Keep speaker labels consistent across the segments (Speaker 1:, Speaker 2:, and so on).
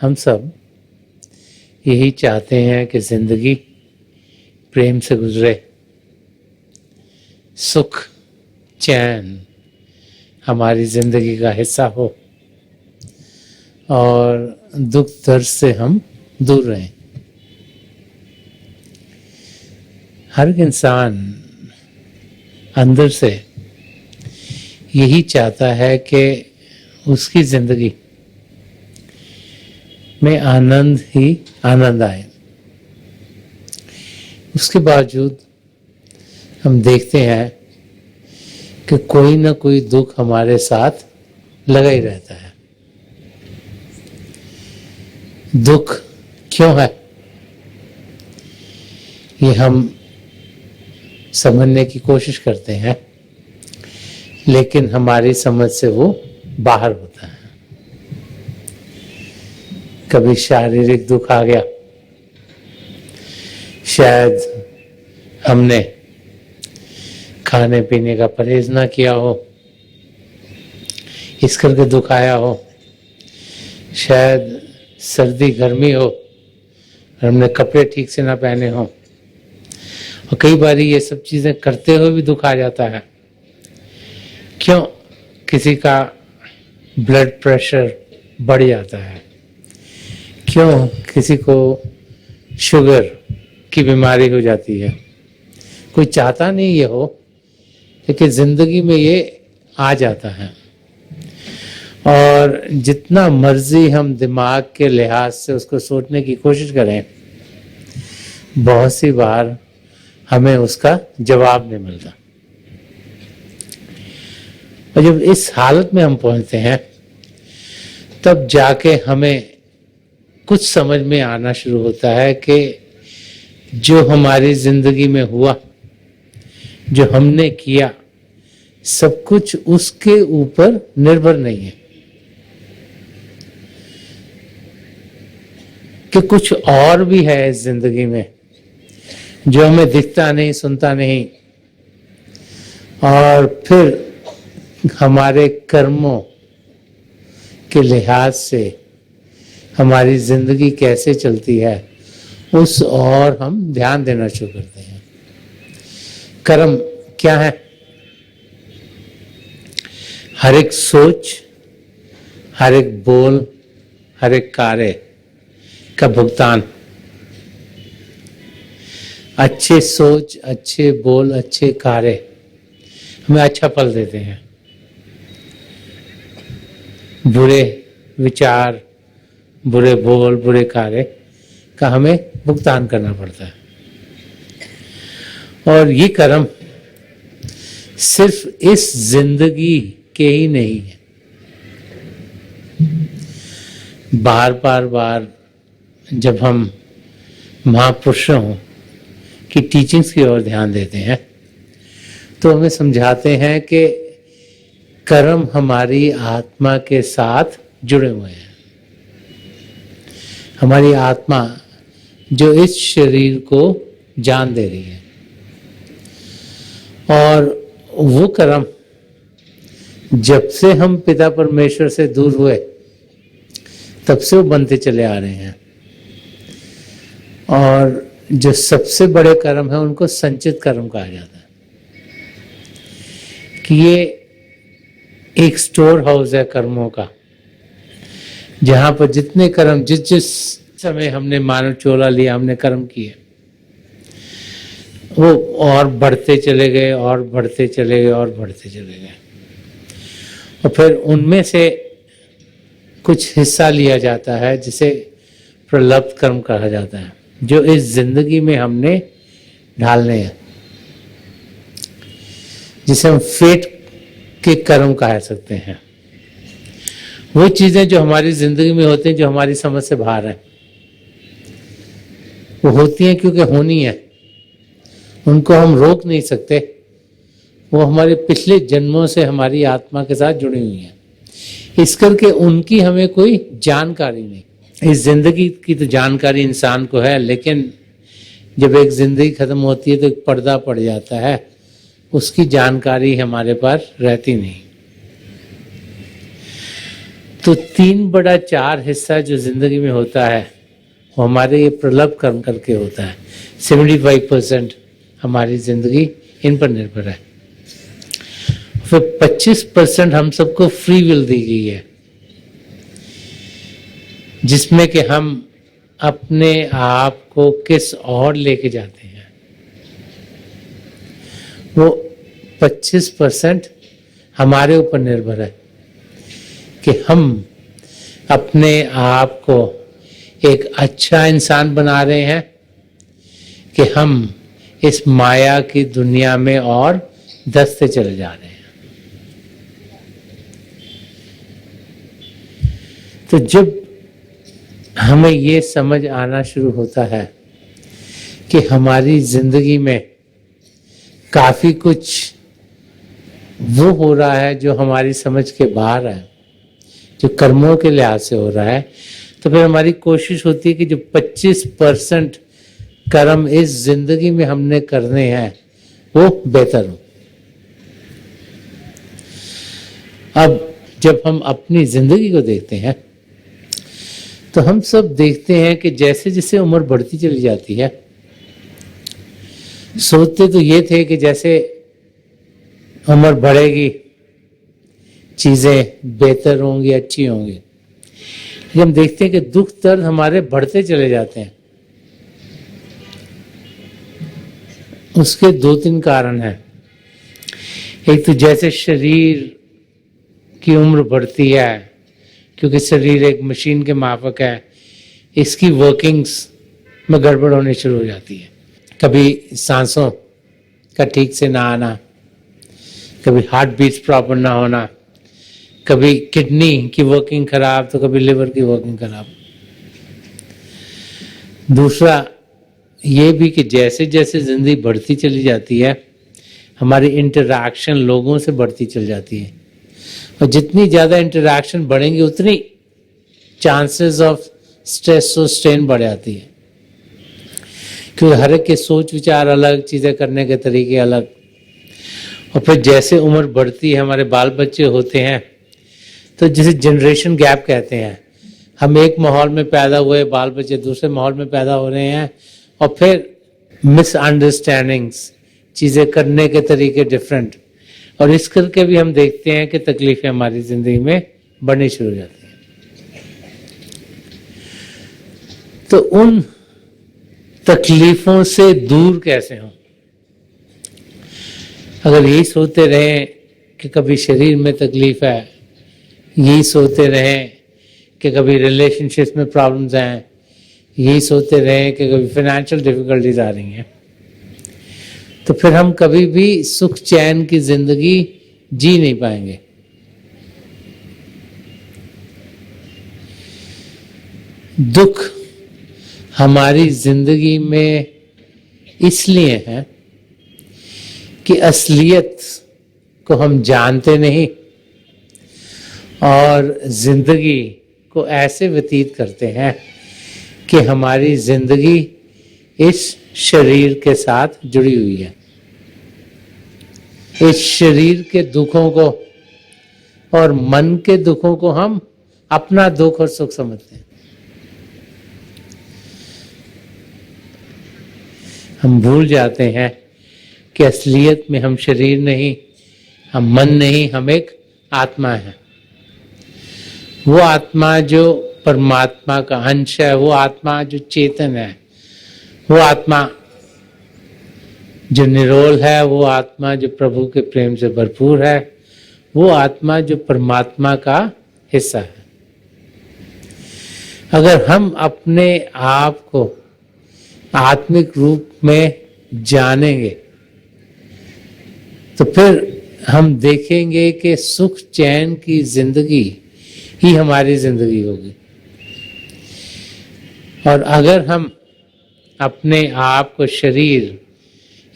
Speaker 1: हम सब यही चाहते हैं कि जिंदगी प्रेम से गुजरे, सुख चैन हमारी जिंदगी का हिस्सा हो और दुख दर्द से हम दूर रहें। हर इंसान अंदर से यही चाहता है कि उसकी जिंदगी में आनंद ही आनंद आए। उसके बावजूद हम देखते हैं कि कोई ना कोई दुख हमारे साथ लगा ही रहता है। दुख क्यों है ये हम समझने की कोशिश करते हैं, लेकिन हमारी समझ से वो बाहर होता है। कभी शारीरिक दुख आ गया, शायद हमने खाने पीने का परहेज ना किया हो, इस करके दुख आया हो। शायद सर्दी गर्मी हो और हमने कपड़े ठीक से ना पहने हो, और कई बार ये सब चीजें करते हुए भी दुख आ जाता है। क्यों? किसी का ब्लड प्रेशर बढ़ जाता है, क्यों किसी को शुगर की बीमारी हो जाती है। कोई चाहता नहीं ये हो, लेकिन जिंदगी में ये आ जाता है। और जितना मर्जी हम दिमाग के लिहाज से उसको सोचने की कोशिश करें, बहुत सी बार हमें उसका जवाब नहीं मिलता। और जब इस हालत में हम पहुंचते हैं, तब जाके हमें कुछ समझ में आना शुरू होता है कि जो हमारी जिंदगी में हुआ, जो हमने किया, सब कुछ उसके ऊपर निर्भर नहीं है, कि कुछ और भी है इस जिंदगी में जो हमें दिखता नहीं, सुनता नहीं। और फिर हमारे कर्मों के लिहाज से हमारी जिंदगी कैसे चलती है, उस और हम ध्यान देना शुरू करते हैं। कर्म क्या है? हर एक सोच, हर एक बोल, हर एक कार्य का भुगतान। अच्छे सोच, अच्छे बोल, अच्छे कार्य हमें अच्छा फल देते हैं। बुरे विचार, बुरे बोल, बुरे कार्य का हमें भुगतान करना पड़ता है। और ये कर्म सिर्फ इस जिंदगी के ही नहीं है, बार बार जब हम महापुरुषों की टीचिंग्स की ओर ध्यान देते हैं, तो हमें समझाते हैं कि कर्म हमारी आत्मा के साथ जुड़े हुए हैं। हमारी आत्मा जो इस शरीर को जान दे रही है, और वो कर्म जब से हम पिता परमेश्वर से दूर हुए, तब से वो बनते चले आ रहे हैं। और जो सबसे बड़े कर्म है, उनको संचित कर्म कहा जाता है, कि ये एक स्टोर हाउस है कर्मों का, जहां पर जितने कर्म जिस समय हमने मानव चोला लिया, हमने कर्म किए, वो और बढ़ते चले गए और बढ़ते चले गए और बढ़ते चले गए। और फिर उनमें से कुछ हिस्सा लिया जाता है जिसे प्रलब्ध कर्म कहा जाता है, जो इस जिंदगी में हमने ढालने हैं, जिसे हम फेट के कर्म कह सकते हैं। वो चीजें जो हमारी जिंदगी में होती हैं, जो हमारी समझ से बाहर है, वो होती हैं क्योंकि होनी है, उनको हम रोक नहीं सकते। वो हमारे पिछले जन्मों से हमारी आत्मा के साथ जुड़ी हुई हैं, इस करके उनकी हमें कोई जानकारी नहीं। इस जिंदगी की तो जानकारी इंसान को है, लेकिन जब एक जिंदगी खत्म होती है तो एक पर्दा पड़ जाता है, उसकी जानकारी हमारे पास रहती नहीं। तो 3/4 हिस्सा जो जिंदगी में होता है वो हमारे ये प्रलभ कर्म करके होता है। 75% हमारी जिंदगी इन पर निर्भर है। फिर 25% हम सबको फ्री विल दी गई है, जिसमें कि हम अपने आप को किस और लेके जाते हैं। वो 25% हमारे ऊपर निर्भर है कि हम अपने आप को एक अच्छा इंसान बना रहे हैं कि हम इस माया की दुनिया में और धंसते चले जा रहे हैं। तो जब हमें ये समझ आना शुरू होता है कि हमारी जिंदगी में काफी कुछ वो हो रहा है जो हमारी समझ के बाहर है, जो कर्मों के लिहाज से हो रहा है, तो फिर हमारी कोशिश होती है कि जो 25% कर्म इस जिंदगी में हमने करने हैं वो बेहतर हो। अब जब हम अपनी जिंदगी को देखते हैं तो हम सब देखते हैं कि जैसे जैसे उम्र बढ़ती चली जाती है, सोचते तो ये थे कि जैसे उम्र बढ़ेगी चीजें बेहतर होंगी, अच्छी होंगी, लेकिन हम देखते हैं कि दुख दर्द हमारे बढ़ते चले जाते हैं। उसके 2-3 कारण हैं। एक तो जैसे शरीर की उम्र बढ़ती है, क्योंकि शरीर एक मशीन के माफक है, इसकी वर्किंग्स में गड़बड़ होनी शुरू हो जाती है। कभी सांसों का ठीक से ना आना, कभी हार्ट बीट्स प्रॉपर ना होना, कभी किडनी की वर्किंग खराब, तो कभी लिवर की वर्किंग खराब। दूसरा ये भी कि जैसे जैसे जिंदगी बढ़ती चली जाती है, हमारी इंटरैक्शन लोगों से बढ़ती चल जाती है, और जितनी ज़्यादा इंटरैक्शन बढ़ेंगी उतनी चांसेस ऑफ स्ट्रेस और स्ट्रेन बढ़ जाती है, क्योंकि हर एक के सोच विचार अलग, चीज़ें करने के तरीके अलग। और फिर जैसे उम्र बढ़ती है, हमारे बाल बच्चे होते हैं, तो जिसे जनरेशन गैप कहते हैं, हम एक माहौल में पैदा हुए, बाल बच्चे दूसरे माहौल में पैदा हो रहे हैं, और फिर मिसअंडरस्टैंडिंग्स, चीज़ें करने के तरीके डिफरेंट, और इस करके भी हम देखते हैं कि तकलीफें हमारी जिंदगी में बढ़नी शुरू हो जाती हैं। तो उन तकलीफों से दूर कैसे हों? अगर यही सोचते रहें कि कभी शरीर में तकलीफ है, यही सोचते रहें कि कभी रिलेशनशिप्स में प्रॉब्लम्स हैं, यही सोचते रहें कि कभी फाइनेंशियल डिफिकल्टीज आ रही हैं, तो फिर हम कभी भी सुख चैन की जिंदगी जी नहीं पाएंगे। दुख हमारी जिंदगी में इसलिए है कि असलियत को हम जानते नहीं और जिंदगी को ऐसे व्यतीत करते हैं कि हमारी जिंदगी इस शरीर के साथ जुड़ी हुई है। इस शरीर के दुखों को और मन के दुखों को हम अपना दुख और सुख समझते हैं। हम भूल जाते हैं कि असलियत में हम शरीर नहीं, हम मन नहीं, हम एक आत्मा है। वो आत्मा जो परमात्मा का अंश है, वो आत्मा जो चेतन है, वो आत्मा जो निरोल है, वो आत्मा जो प्रभु के प्रेम से भरपूर है, वो आत्मा जो परमात्मा का हिस्सा है। अगर हम अपने आप को आत्मिक रूप में जानेंगे तो फिर हम देखेंगे कि सुख चैन की जिंदगी ही हमारी जिंदगी होगी। और अगर हम अपने आप को शरीर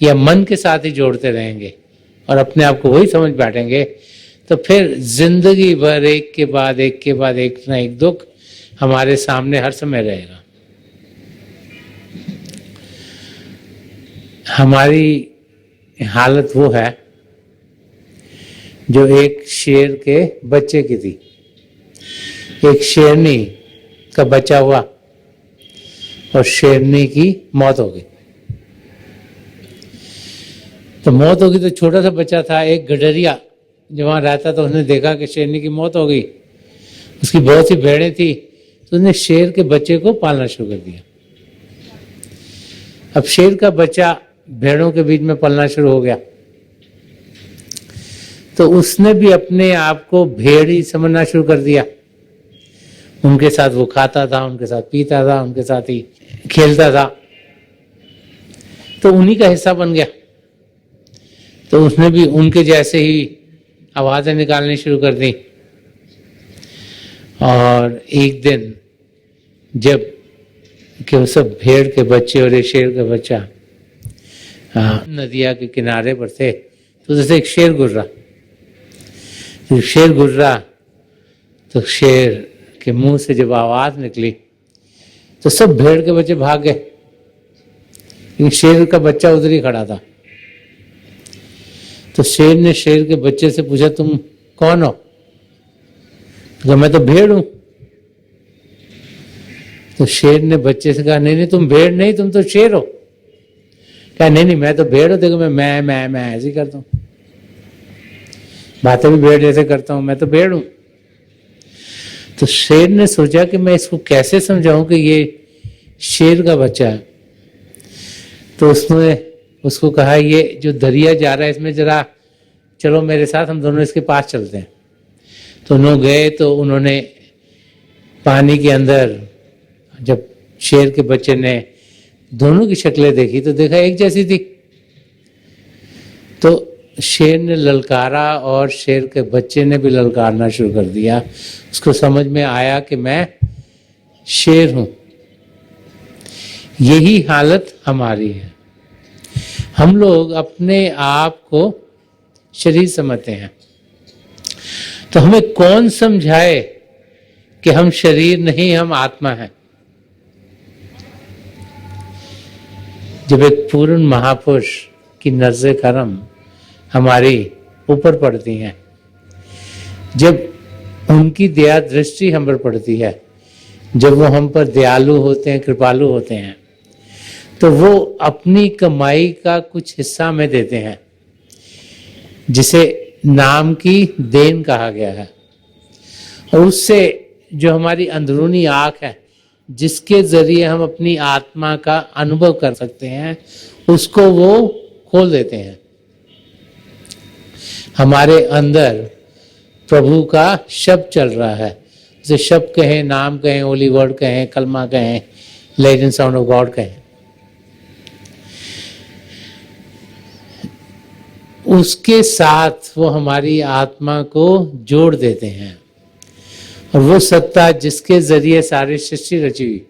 Speaker 1: या मन के साथ ही जोड़ते रहेंगे और अपने आप को वही समझ बैठेंगे, तो फिर जिंदगी भर एक के बाद एक के बाद एक ना एक दुख हमारे सामने हर समय रहेगा। हमारी हालत वो है जो एक शेर के बच्चे की थी। एक शेरनी का बच्चा हुआ और शेरनी की मौत हो गई। तो मौत होगी तो छोटा सा बच्चा था, एक गडरिया जो वहां रहता था, उसने देखा कि शेरनी की मौत हो गई। उसकी बहुत सी भेड़ें थी, तो उसने शेर के बच्चे को पालना शुरू कर दिया। अब शेर का बच्चा भेड़ों के बीच में पलना शुरू हो गया, तो उसने भी अपने आप को भेड़ी समझना शुरू कर दिया। उनके साथ वो खाता था, उनके साथ पीता था, उनके साथ ही खेलता था, तो उन्हीं का हिस्सा बन गया। तो उसने भी उनके जैसे ही आवाजें निकालनी शुरू कर दी। और एक दिन जब कि वो सब भेड़ के बच्चे और एक शेर का बच्चा नदिया के किनारे पर थे, तो जैसे एक शेर गुजरा, तो शेर के मुंह से जब आवाज निकली तो सब भेड़ के बच्चे भाग गए, लेकिन शेर का बच्चा उधर ही खड़ा था। तो शेर ने शेर के बच्चे से पूछा, तुम कौन हो? तो मैं तो भेड़ हूं। तो शेर ने बच्चे से कहा, नहीं नहीं तुम भेड़ नहीं, तुम तो शेर हो। कहा नहीं नहीं मैं तो भेड़ हूं, देखो मैं ऐसे ही करता हूं, बातें भी भेड़ जैसे करता हूं, मैं तो भेड़ हूं। तो शेर ने सोचा कि मैं इसको कैसे समझाऊं कि ये शेर का बच्चा है। तो उसने उसको कहा, ये जो दरिया जा रहा है इसमें जरा चलो मेरे साथ, हम दोनों इसके पास चलते हैं। तो उन्होंने गए, तो उन्होंने पानी के अंदर जब शेर के बच्चे ने दोनों की शक्लें देखी तो देखा एक जैसी थी। तो शेर ने ललकारा और शेर के बच्चे ने भी ललकारना शुरू कर दिया। उसको समझ में आया कि मैं शेर हूं। यही हालत हमारी है। हम लोग अपने आप को शरीर समझते हैं, तो हमें कौन समझाए कि हम शरीर नहीं, हम आत्मा हैं। जब एक पूर्ण महापुरुष की नज़र करम हमारी ऊपर पड़ती हैं, जब उनकी दया दृष्टि हम पर पड़ती है, जब वो हम पर दयालु होते हैं, कृपालु होते हैं, तो वो अपनी कमाई का कुछ हिस्सा हमें देते हैं, जिसे नाम की देन कहा गया है। और उससे जो हमारी अंदरूनी आँख है, जिसके जरिए हम अपनी आत्मा का अनुभव कर सकते हैं, उसको वो खोल देते हैं। हमारे अंदर प्रभु का शब्द चल रहा है, जैसे शब्द कहें, नाम कहें, होली वर्ड कहें, कलमा कहें, लेजेंड साउंड ऑफ गॉड कहें, उसके साथ वो हमारी आत्मा को जोड़ देते हैं। और वो सत्ता जिसके जरिए सारी सृष्टि रची हुई,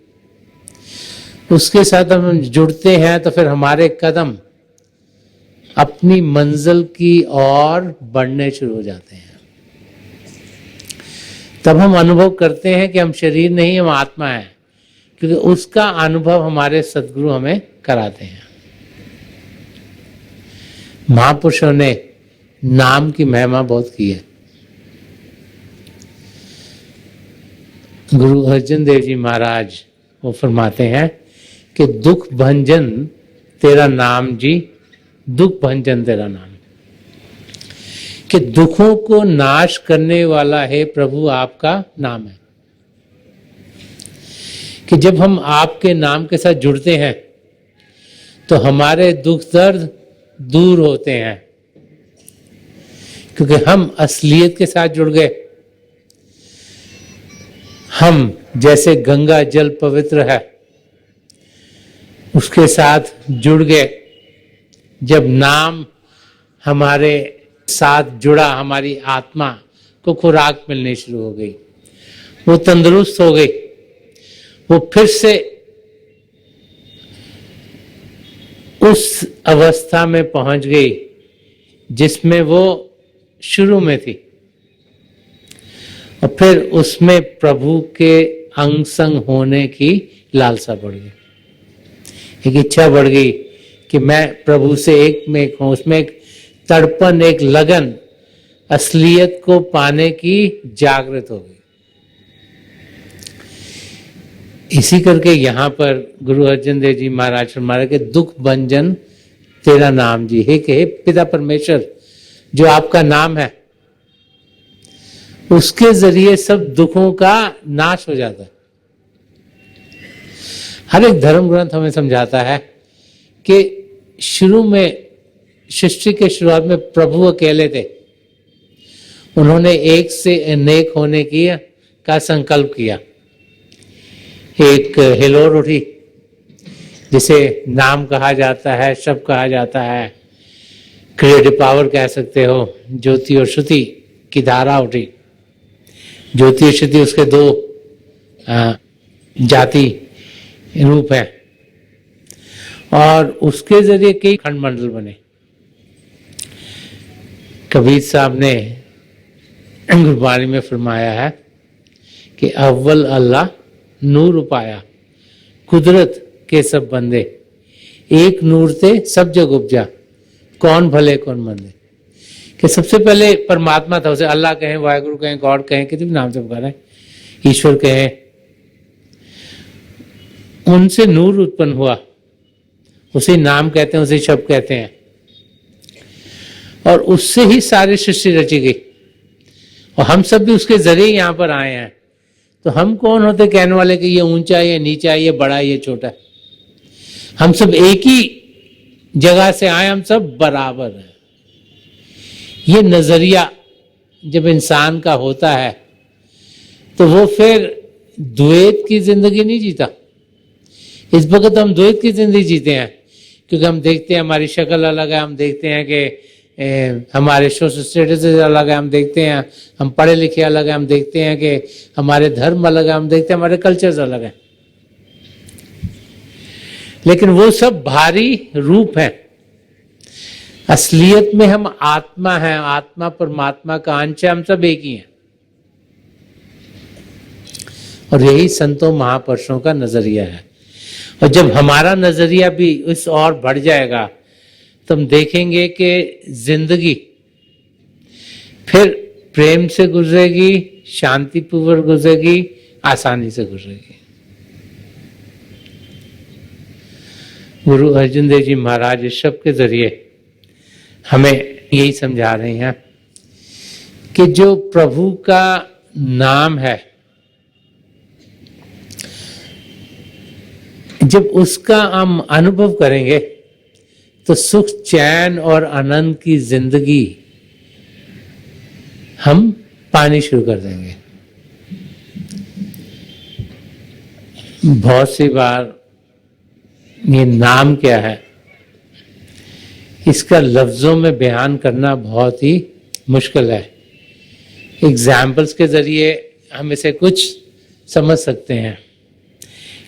Speaker 1: उसके साथ हम जुड़ते हैं, तो फिर हमारे कदम अपनी मंजिल की ओर बढ़ने शुरू हो जाते हैं। तब हम अनुभव करते हैं कि हम शरीर नहीं, हम आत्मा हैं, क्योंकि उसका अनुभव हमारे सद्गुरु हमें कराते हैं। महापुरुषों ने नाम की महिमा बहुत की है। गुरु अर्जन देव जी महाराज वो फरमाते हैं कि दुख भंजन तेरा नाम जी, दुख भंजन तेरा नाम, कि दुखों को नाश करने वाला है प्रभु आपका नाम है। कि जब हम आपके नाम के साथ जुड़ते हैं तो हमारे दुख दर्द दूर होते हैं, क्योंकि हम असलियत के साथ जुड़ गए। हम जैसे गंगा जल पवित्र है, उसके साथ जुड़ गए। जब नाम हमारे साथ जुड़ा, हमारी आत्मा को खुराक मिलनी शुरू हो गई, वो तंदुरुस्त हो गई, वो फिर से उस अवस्था में पहुंच गई जिसमें वो शुरू में थी। और फिर उसमें प्रभु के अंग संग होने की लालसा बढ़ गई, एक इच्छा बढ़ गई कि मैं प्रभु से एक में एक हूं। उसमें एक तड़पन, एक लगन असलियत को पाने की जागृत हो गई। इसी करके यहाँ पर गुरु अर्जन देव जी महाराज फरमाया कि दुख भंजन तेरा नाम जी, हे पिता परमेश्वर, जो आपका नाम है उसके जरिए सब दुखों का नाश हो जाता है। हर एक धर्म ग्रंथ हमें समझाता है कि शुरू में, सृष्टि के शुरुआत में प्रभु अकेले थे, उन्होंने एक से अनेक होने की का संकल्प किया। एक हिलोर उठी जिसे नाम कहा जाता है, शब्द कहा जाता है, क्रिएटिव पावर कह सकते हो। ज्योति और श्रुति की धारा उठी। ज्योति और श्रुति उसके दो जाति रूप है और उसके जरिए कई खंडमंडल बने। कबीर साहब ने गुरबाणी में फरमाया है कि अव्वल अल्लाह नूर उपाया, कुदरत के सब बंदे, एक नूर ते सब जग उपजा, कौन भले कौन मंदे। कि सबसे पहले परमात्मा था, उसे अल्लाह कहें, वाहिगुरु कहें, गॉड कहें, किसी भी नाम से पुकारें, ईश्वर कहें, उनसे नूर उत्पन्न हुआ, उसे नाम कहते हैं, उसे शब्द कहते हैं, और उससे ही सारी सृष्टि रची गई और हम सब भी उसके जरिए यहां पर आए हैं। तो हम कौन होते कहने वाले कि ये ऊंचा है, ये नीचा है, ये बड़ा है, ये छोटा है। हम सब एक ही जगह से आए, हम सब बराबर हैं। ये नजरिया जब इंसान का होता है तो वो फिर द्वैत की जिंदगी नहीं जीता। इस वक्त हम द्वैत की जिंदगी जीते हैं क्योंकि हम देखते हैं हमारी शक्ल अलग है, हम देखते हैं कि हमारे सोशल स्टेटस अलग है, हम देखते हैं हम पढ़े लिखे अलग है, हम देखते हैं कि हमारे धर्म अलग है, हम देखते हैं हमारे कल्चर्स अलग हैं। लेकिन वो सब भारी रूप है। असलियत में हम आत्मा हैं, आत्मा परमात्मा का अंश है, हम सब एक ही हैं। और यही संतों महापुरुषों का नजरिया है। और जब हमारा नजरिया भी इस और बढ़ जाएगा तो हम देखेंगे कि जिंदगी फिर प्रेम से गुजरेगी, शांतिपूर्वक गुजरेगी, आसानी से गुजरेगी। गुरु अर्जन देव जी महाराज इस शब्द के जरिए हमें यही समझा रहे हैं कि जो प्रभु का नाम है, जब उसका हम अनुभव करेंगे तो सुख, चैन और आनंद की जिंदगी हम पानी शुरू कर देंगे। बहुत सी बार ये नाम क्या है, इसका लफ्जों में बयान करना बहुत ही मुश्किल है। एग्जाम्पल्स के जरिए हम इसे कुछ समझ सकते हैं।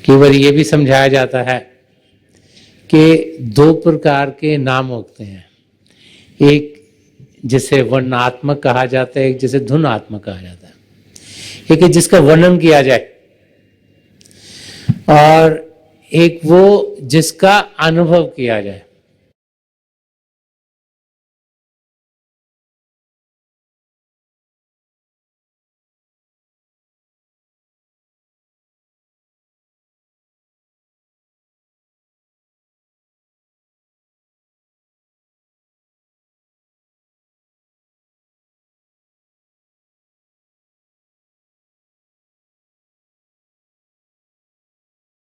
Speaker 1: कई बार ये भी समझाया जाता है कि दो प्रकार के नाम होते हैं, एक जिसे वर्णात्मक कहा जाता है, एक जिसे धुनात्मक कहा जाता है। एक है जिसका वर्णन किया जाए और एक वो जिसका अनुभव किया जाए।